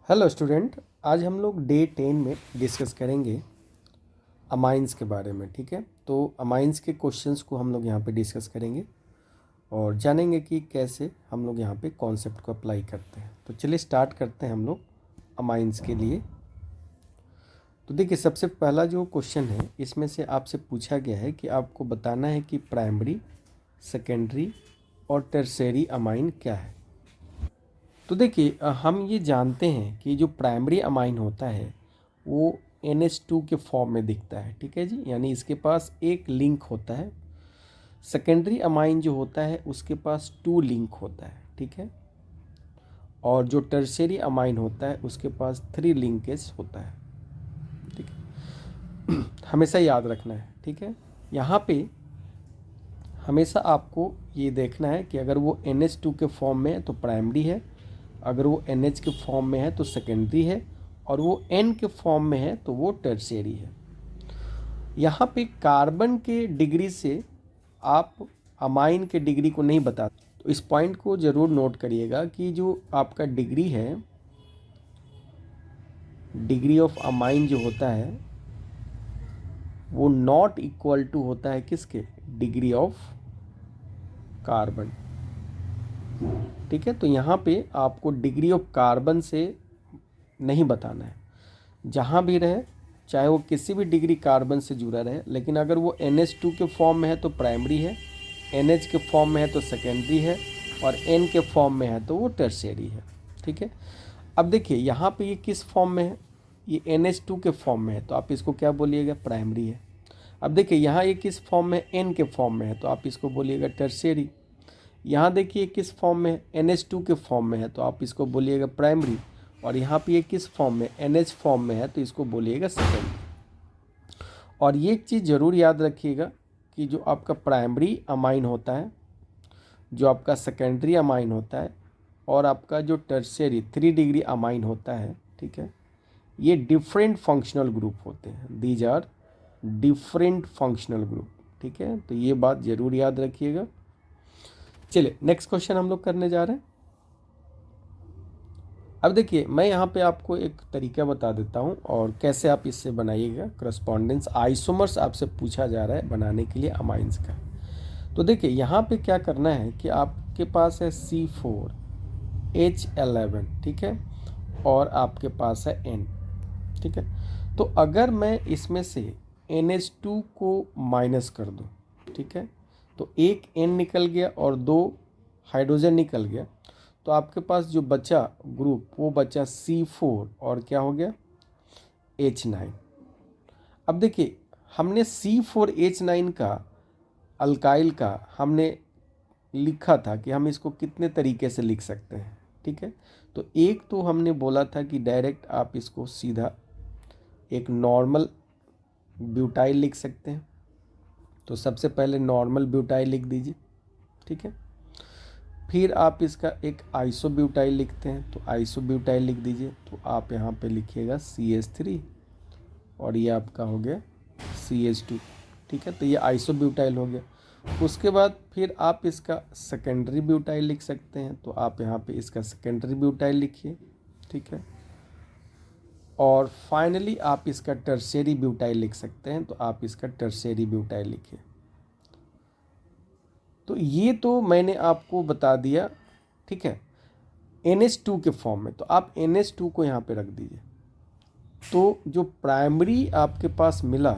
Hello student. आज हम लोग डे 10 में डिस्कस करेंगे अमाइंस के बारे में। ठीक है, तो अमाइंस के क्वेश्चंस को हम लोग यहाँ पे डिस्कस करेंगे और जानेंगे कि कैसे हम लोग यहाँ पे कॉन्सेप्ट को अप्लाई करते हैं। तो चलिए स्टार्ट करते हैं हम लोग अमाइंस के लिए। तो देखिए, सबसे पहला जो क्वेश्चन है इसमें से आपसे पूछा गया है कि आपको बताना है कि प्राइमरी, सेकेंडरी और टर्शियरी अमाइन क्या है। तो देखिए, हम ये जानते हैं कि जो प्राइमरी अमाइन होता है वो NH2 के फॉर्म में दिखता है। ठीक है जी, यानी इसके पास एक लिंक होता है। सेकेंडरी अमाइन जो होता है उसके पास 2 लिंक होता है। ठीक है, और जो टर्शियरी अमाइन होता है उसके पास 3 लिंकेज होता है। ठीक है, हमेशा याद रखना है। ठीक है, यहाँ पे हमेशा आपको ये देखना है कि अगर वो NH2 के फॉर्म में है तो प्राइमरी है, अगर वो NH के फॉर्म में है तो सेकेंडरी है, और वो N के फॉर्म में है तो वो टर्शियरी है। यहाँ पे कार्बन के डिग्री से आप अमाइन के डिग्री को नहीं बता, तो इस पॉइंट को ज़रूर नोट करिएगा कि जो आपका डिग्री है, डिग्री ऑफ अमाइन जो होता है वो नॉट इक्वल टू होता है किसके, डिग्री ऑफ कार्बन। ठीक है, तो यहाँ पे आपको डिग्री ऑफ कार्बन से नहीं बताना है। जहाँ भी रहे, चाहे वो किसी भी डिग्री कार्बन से जुड़ा रहे, लेकिन अगर वो NH2 के फॉर्म में है तो प्राइमरी है, NH के फॉर्म में है तो सेकेंडरी है, और N के फॉर्म में है तो वो टर्शियरी है। ठीक है, अब देखिए यहाँ पे ये किस फॉर्म में है, ये NH2 के फॉर्म में है तो आप इसको क्या बोलिएगा, प्राइमरी है। अब देखिए यहाँ ये किस फॉर्म में, N के फॉर्म में है तो आप इसको बोलिएगा टर्शियरी। यहाँ देखिए किस फॉर्म में, NH2 के फॉर्म में है तो आप इसको बोलिएगा प्राइमरी, और यहाँ पे ये किस फॉर्म में, NH फॉर्म में है तो इसको बोलिएगा सेकेंडरी। और ये एक चीज़ ज़रूर याद रखिएगा कि जो आपका प्राइमरी अमाइन होता है, जो आपका सेकेंडरी अमाइन होता है, और आपका जो टर्शियरी 3 डिग्री अमाइन होता है, ठीक है, ये डिफरेंट फंक्शनल ग्रुप होते हैं। These are different functional group. ठीक है, तो ये बात ज़रूर याद रखिएगा। चलिए नेक्स्ट क्वेश्चन हम लोग करने जा रहे हैं। अब देखिए, मैं यहाँ पे आपको एक तरीका बता देता हूँ और कैसे आप इससे बनाइएगा करस्पॉन्डेंस। आइसोमर्स आपसे पूछा जा रहा है बनाने के लिए अमाइंस का। तो देखिए यहाँ पे क्या करना है कि आपके पास है C4H11, ठीक है, और आपके पास है N। ठीक है, तो अगर मैं इसमें से NH2 को माइनस कर दूँ, ठीक है, तो एक N निकल गया और 2 हाइड्रोजन निकल गया, तो आपके पास जो बचा ग्रुप वो बचा C4 और क्या हो गया, H9। अब देखिए, हमने C4H9 का अल्काइल का हमने लिखा था कि हम इसको कितने तरीके से लिख सकते हैं। ठीक है, तो एक तो हमने बोला था कि डायरेक्ट आप इसको सीधा एक नॉर्मल ब्यूटाइल लिख सकते हैं। तो सबसे पहले नॉर्मल ब्यूटाइल लिख दीजिए। ठीक है, फिर आप इसका एक आइसोब्यूटाइल लिखते हैं तो आइसोब्यूटाइल लिख दीजिए। तो आप यहाँ पे लिखिएगा CH3 और ये आपका हो गया CH2। ठीक है, तो ये आइसोब्यूटाइल हो गया। उसके बाद फिर आप इसका सेकेंडरी ब्यूटाइल लिख सकते हैं, तो आप यहाँ पे इसका सेकेंडरी ब्यूटाइल लिखिए। ठीक है, और फाइनली आप इसका टर्शियरी ब्यूटाइल लिख सकते हैं, तो आप इसका टर्शियरी ब्यूटाइल लिखिए। तो ये तो मैंने आपको बता दिया। ठीक है, NH2 के फॉर्म में, तो आप NH2 को यहाँ पे रख दीजिए। तो जो प्राइमरी आपके पास मिला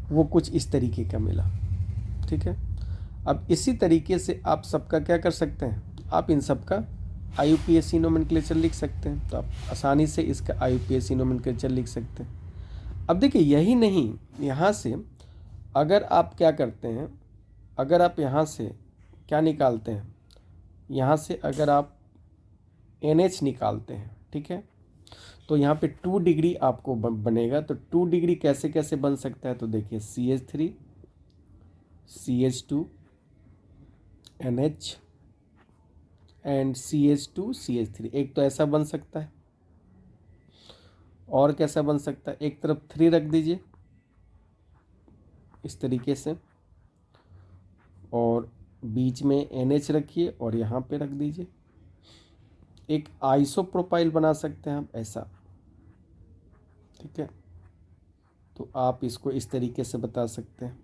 वो कुछ इस तरीके का मिला। ठीक है, अब इसी तरीके से आप सबका क्या कर सकते हैं, आप इन सबका IUPAC नोमेनक्लेचर लिख सकते हैं। तो आप आसानी से इसका IUPAC नोमेनक्लेचर लिख सकते हैं। अब देखिए, यही नहीं, यहाँ से अगर आप क्या करते हैं, अगर आप यहाँ से क्या निकालते हैं, यहाँ से अगर आप NH निकालते हैं, ठीक है, तो यहाँ पे 2 डिग्री आपको बनेगा। तो 2 डिग्री कैसे कैसे बन सकता है, तो देखिए CH3 CH2 NH and CH2 CH3, एक तो ऐसा बन सकता है। और कैसा बन सकता है, एक तरफ 3 रख दीजिए इस तरीके से, और बीच में NH रखिए और यहाँ पे रख दीजिए। एक आइसोप्रोपाइल बना सकते हैं आप ऐसा, ठीक है। तो आप इसको इस तरीके से बता सकते हैं।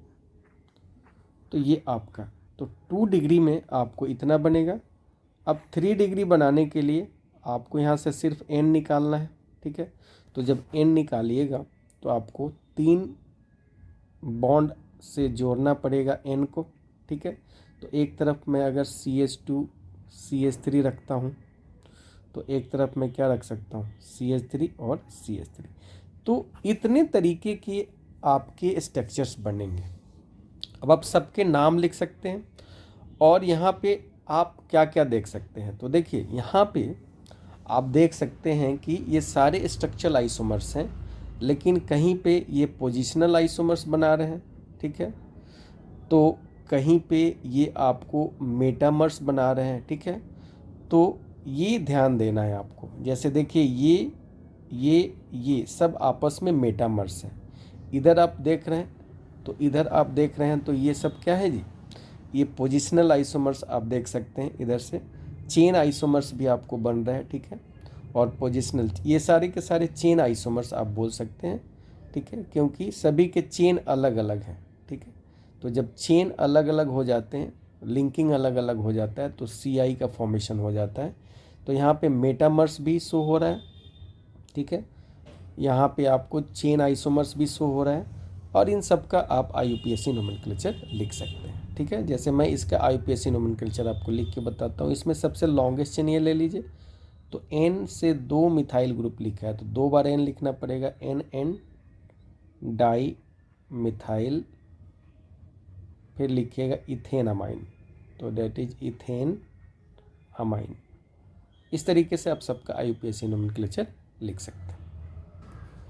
तो ये आपका, तो 2 डिग्री में आपको इतना बनेगा। अब 3 डिग्री बनाने के लिए आपको यहाँ से सिर्फ n निकालना है, ठीक है। तो जब n निकालिएगा तो आपको 3 बॉन्ड से जोड़ना पड़ेगा n को, ठीक है। तो एक तरफ मैं अगर CH2 CH3 रखता हूँ तो एक तरफ मैं क्या रख सकता हूँ, CH3 और CH3। तो इतने तरीके के आपके स्ट्रक्चर्स बनेंगे। अब आप सबके नाम लिख सकते हैं और यहाँ पे आप क्या क्या देख सकते हैं। तो देखिए यहाँ पे आप देख सकते हैं कि ये सारे स्ट्रक्चरल आइसोमर्स हैं, लेकिन कहीं पे ये पोजिशनल आइसोमर्स बना रहे हैं, ठीक है। तो कहीं पे ये आपको मेटामर्स बना रहे हैं, ठीक है। तो ये ध्यान देना है आपको। जैसे देखिए ये सब आपस में मेटामर्स हैं। इधर आप देख रहे हैं तो इधर आप देख रहे हैं, तो ये सब क्या है जी, ये पोजिशनल आइसोमर्स आप देख सकते हैं। इधर से चेन आइसोमर्स भी आपको बन रहा है, ठीक है। और पोजिशनल, ये सारे के सारे चेन आइसोमर्स आप बोल सकते हैं, ठीक है, क्योंकि सभी के चेन अलग अलग हैं, ठीक है। तो जब चेन अलग अलग हो जाते हैं, लिंकिंग अलग अलग हो जाता है, तो CI का फॉर्मेशन हो जाता है। तो यहाँ पे मेटामर्स भी शो हो रहा है, ठीक है। यहाँ पे आपको चेन आइसोमर्स भी शो हो रहा है, और इन सब का आप IUPAC नोमेनक्लेचर लिख सकते हैं, ठीक है। जैसे मैं इसका IUPAC नोमेनक्लेचर आपको लिख के बताता हूँ। इसमें सबसे लॉन्गेस्ट चेन ये ले लीजिए। तो N से 2 मिथाइल ग्रुप लिखा है तो 2 बार N लिखना पड़ेगा, NN डाई मिथाइल, फिर लिखिएगा इथेन अमाइन, तो डेट इज इथेन अमाइन। इस तरीके से आप सबका IUPAC नोमेनक्लेचर लिख सकते हैं।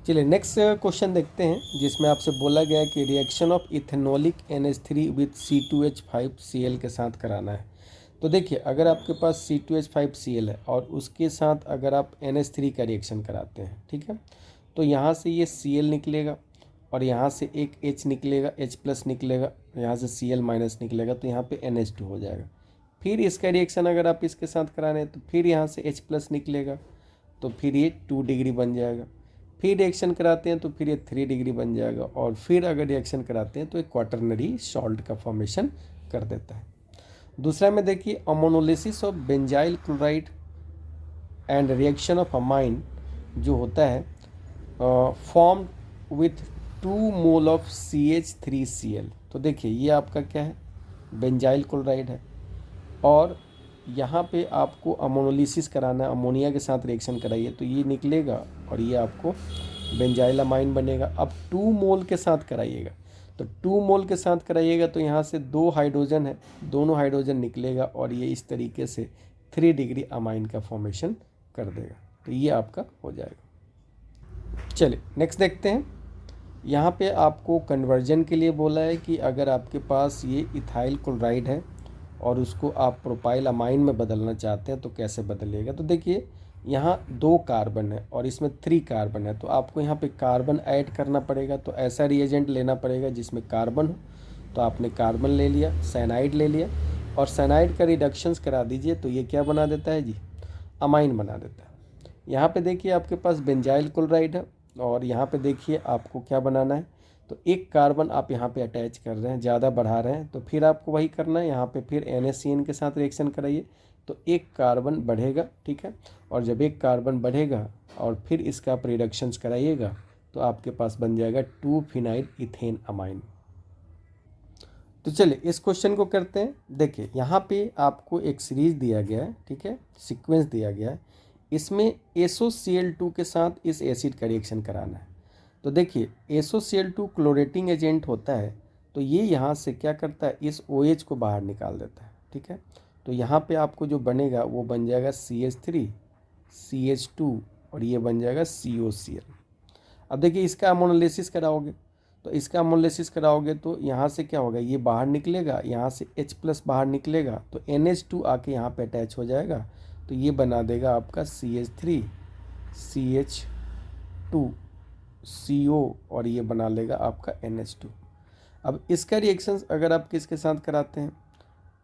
चलिए नेक्स्ट क्वेश्चन देखते हैं, जिसमें आपसे बोला गया है कि reaction of ethanolic NH3 with C2H5Cl के साथ कराना है। तो देखिए अगर आपके पास C2H5Cl है और उसके साथ अगर आप NH3 का रिएक्शन कराते हैं, ठीक है, तो यहाँ से ये Cl निकलेगा और यहाँ से एक H निकलेगा, H प्लस निकलेगा, यहाँ से Cl माइनस निकलेगा, तो यहाँ पे NH2 हो जाएगा। फिर इसका रिएक्शन अगर आप इसके साथ करा रहे हैं तो फिर यहाँ से H प्लस निकलेगा, तो फिर ये 2 डिग्री बन जाएगा। फिर रिएक्शन कराते हैं तो फिर ये 3 डिग्री बन जाएगा, और फिर अगर रिएक्शन कराते हैं तो एक क्वाटरनरी सॉल्ट का फॉर्मेशन कर देता है। दूसरा में देखिए ammonolysis of benzyl chloride and reaction of amine जो होता है form with 2 mole of CH3Cl। तो देखिए ये आपका क्या है, बेंजाइल क्लोराइड है, और यहाँ पे आपको अमोनोलिसिस कराना है, अमोनिया के साथ रिएक्शन कराइए तो ये निकलेगा और ये आपको बेंजाइल अमाइन बनेगा। अब 2 मोल के साथ कराइएगा, तो 2 मोल के साथ कराइएगा तो यहाँ से 2 हाइड्रोजन है, दोनों हाइड्रोजन निकलेगा और ये इस तरीके से 3 डिग्री अमाइन का फॉर्मेशन कर देगा। तो ये आपका हो जाएगा। चलिए नेक्स्ट देखते हैं। यहाँ पे आपको कन्वर्जन के लिए बोला है कि अगर आपके पास ये इथाइल क्लोराइड है और उसको आप प्रोपाइल अमाइन में बदलना चाहते हैं तो कैसे बदलिएगा। तो देखिए यहाँ 2 कार्बन है और इसमें 3 कार्बन है, तो आपको यहाँ पे कार्बन ऐड करना पड़ेगा। तो ऐसा रिएजेंट लेना पड़ेगा जिसमें कार्बन हो। तो आपने कार्बन ले लिया, साइनाइड ले लिया, और साइनाइड का रिडक्शंस करा दीजिए तो ये क्या बना देता है जी, अमाइन बना देता है। यहाँ पे देखिए आपके पास बेंजाइल क्लोराइड है और यहाँ पे देखिए आपको क्या बनाना है, तो एक कार्बन आप यहाँ पे अटैच कर रहे हैं, ज़्यादा बढ़ा रहे हैं, तो फिर आपको वही करना है। यहाँ पे फिर NaCN के साथ रिएक्शन कराइए तो एक कार्बन बढ़ेगा, ठीक है। और जब एक कार्बन बढ़ेगा और फिर इसका आप रिडक्शंस कराइएगा तो आपके पास बन जाएगा 2 फिनाइल इथेन अमाइन। तो चलिए इस क्वेश्चन को करते हैं। देखिए यहाँ पे आपको एक सीरीज दिया गया है, ठीक है, सीक्वेंस दिया गया है। इसमें SOCl2 के साथ इस एसिड का रिएक्शन कराना है। तो देखिए SOCl2 क्लोरेटिंग एजेंट होता है, तो ये यहाँ से क्या करता है, इस OH को बाहर निकाल देता है, ठीक है। तो यहाँ पे आपको जो बनेगा वो बन जाएगा CH3 CH2 और ये बन जाएगा COCl। अब देखिए इसका अमोनोलिसिस कराओगे, तो इसका अमोनोलिसिस कराओगे तो यहाँ से क्या होगा, ये बाहर निकलेगा, यहाँ से H प्लस बाहर निकलेगा, तो NH2 आके यहाँ पे अटैच हो जाएगा, तो ये बना देगा आपका CH3 CH2 CO और ये बना लेगा आपका NH2। अब इसका रिएक्शन अगर आप किसके साथ कराते हैं,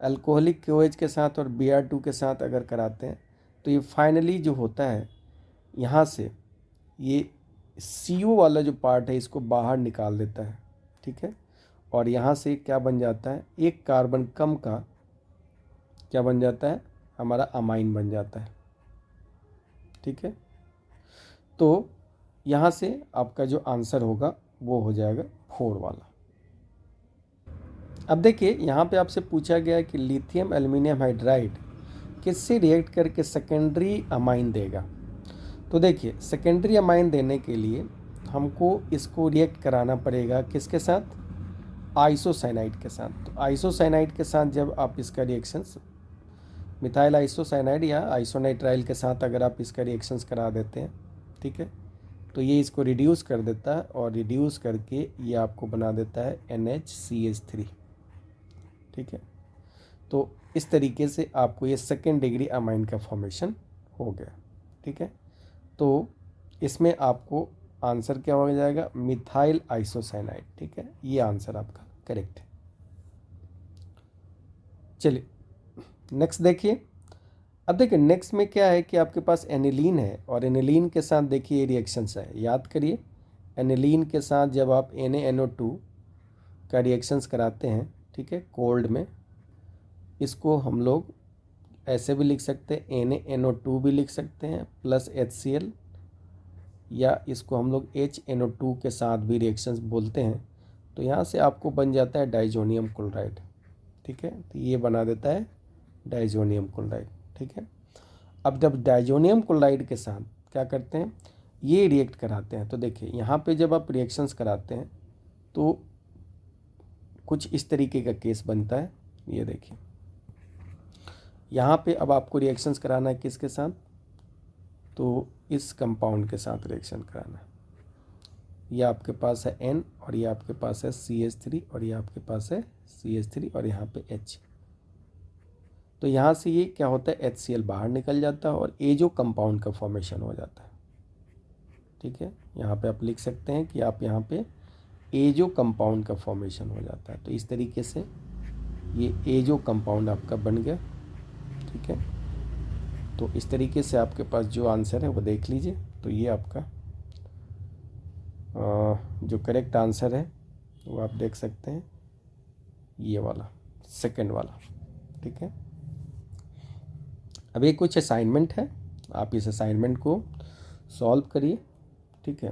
अल्कोहलिक KOH के साथ और Br2 के साथ अगर कराते हैं तो ये फाइनली जो होता है यहाँ से ये CO वाला जो पार्ट है इसको बाहर निकाल देता है, ठीक है। और यहाँ से क्या बन जाता है, एक कार्बन कम का क्या बन जाता है, हमारा अमाइन बन जाता है, ठीक है। तो यहाँ से आपका जो आंसर होगा वो हो जाएगा 4 वाला। अब देखिए यहाँ पे आपसे पूछा गया है कि लिथियम एल्युमिनियम हाइड्राइड किससे रिएक्ट करके सेकेंडरी अमाइन देगा। तो देखिए सेकेंडरी अमाइन देने के लिए हमको इसको रिएक्ट कराना पड़ेगा किसके साथ, आइसोसाइनाइड के साथ। तो आइसोसाइनाइड के साथ जब आप इसका रिएक्शंस मिथाइल आइसोसाइनाइड या आइसोनाइट्राइल के साथ अगर आप इसका रिएक्शंस करा देते हैं, ठीक है, तो ये इसको रिड्यूस कर देता है और रिड्यूस करके ये आपको बना देता है NHCH3, ठीक है। तो इस तरीके से आपको ये सेकेंड डिग्री अमाइन का फॉर्मेशन हो गया, ठीक है। तो इसमें आपको आंसर क्या हो जाएगा, मिथाइल आइसोसाइनाइड, ठीक है। ये आंसर आपका करेक्ट है। चलिए नेक्स्ट देखिए। अब देखिए नेक्स्ट में क्या है कि आपके पास एनिलीन है और एनिलीन के साथ देखिए रिएक्शंस है, याद करिए एनिलीन के साथ जब आप NaNO2 का रिएक्शंस कराते हैं, ठीक है, कोल्ड में, इसको हम लोग ऐसे भी लिख सकते हैं, NaNO2 भी लिख सकते हैं प्लस HCl, या इसको हम लोग HNO2 के साथ भी रिएक्शंस बोलते हैं। तो यहाँ से आपको बन जाता है डाइजोनियम क्लोराइड, ठीक है। तो ये बना देता है डाइजोनियम क्लोराइड, ठीक है। अब जब डाइजोनियम क्लोराइड के साथ क्या करते हैं, ये रिएक्ट कराते हैं, तो देखिए यहाँ पे जब आप रिएक्शंस कराते हैं तो कुछ इस तरीके का केस बनता है। ये देखिए यहाँ पे अब आपको रिएक्शंस कराना है किसके साथ, तो इस कंपाउंड के साथ रिएक्शन कराना है। ये आपके पास है N और ये आपके पास है CH3 और ये आपके पास है CH3 और यहाँ पे H। तो यहाँ से ये क्या होता है, HCl बाहर निकल जाता है और A जो कंपाउंड का फॉर्मेशन हो जाता है, ठीक है। यहाँ पे आप लिख सकते हैं कि आप यहाँ पे A जो कंपाउंड का फॉर्मेशन हो जाता है। तो इस तरीके से ये A जो कंपाउंड आपका बन गया, ठीक है। तो इस तरीके से आपके पास जो आंसर है वो देख लीजिए। तो ये आपका जो करेक्ट आंसर है वो आप देख सकते हैं, ये वाला सेकंड वाला, ठीक है। अब ये कुछ असाइनमेंट है, आप इस असाइनमेंट को सॉल्व करिए, ठीक है।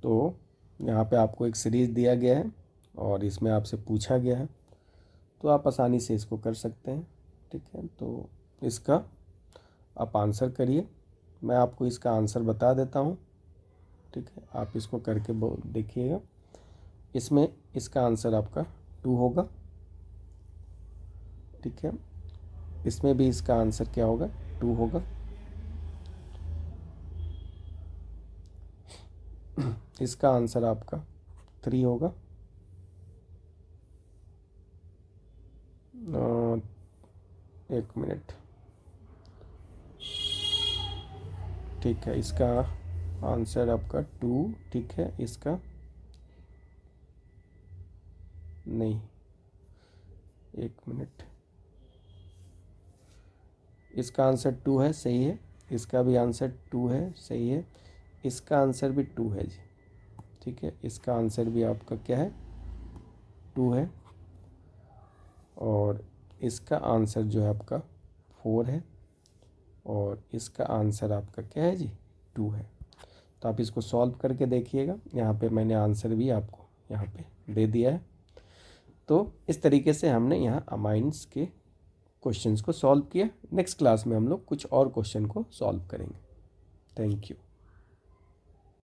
तो यहाँ पे आपको एक सीरीज़ दिया गया है और इसमें आपसे पूछा गया है, तो आप आसानी से इसको कर सकते हैं, ठीक है। तो इसका आप आंसर करिए, मैं आपको इसका आंसर बता देता हूँ, ठीक है। आप इसको करके देखिएगा। इसमें इसका आंसर आपका 2 होगा, ठीक है। इसमें भी इसका आंसर क्या होगा, 2 होगा। इसका आंसर आपका 3 होगा। एक मिनट, ठीक है। इसका आंसर आपका 2, ठीक है। इसका नहीं, एक मिनट, इसका आंसर 2 है, सही है। इसका भी आंसर 2 है, सही है। इसका आंसर भी 2 है जी, ठीक है। इसका आंसर भी आपका क्या है, 2 है। और इसका आंसर जो है आपका 4 है और इसका आंसर आपका क्या है जी, 2 है। तो आप इसको सॉल्व करके देखिएगा। यहाँ पे मैंने आंसर भी आपको यहाँ पे दे दिया है। तो इस तरीके से हमने यहाँ अमाइंस के क्वेश्चंस को सॉल्व किया। नेक्स्ट क्लास में हम लोग कुछ और क्वेश्चन को सॉल्व करेंगे। Thank you.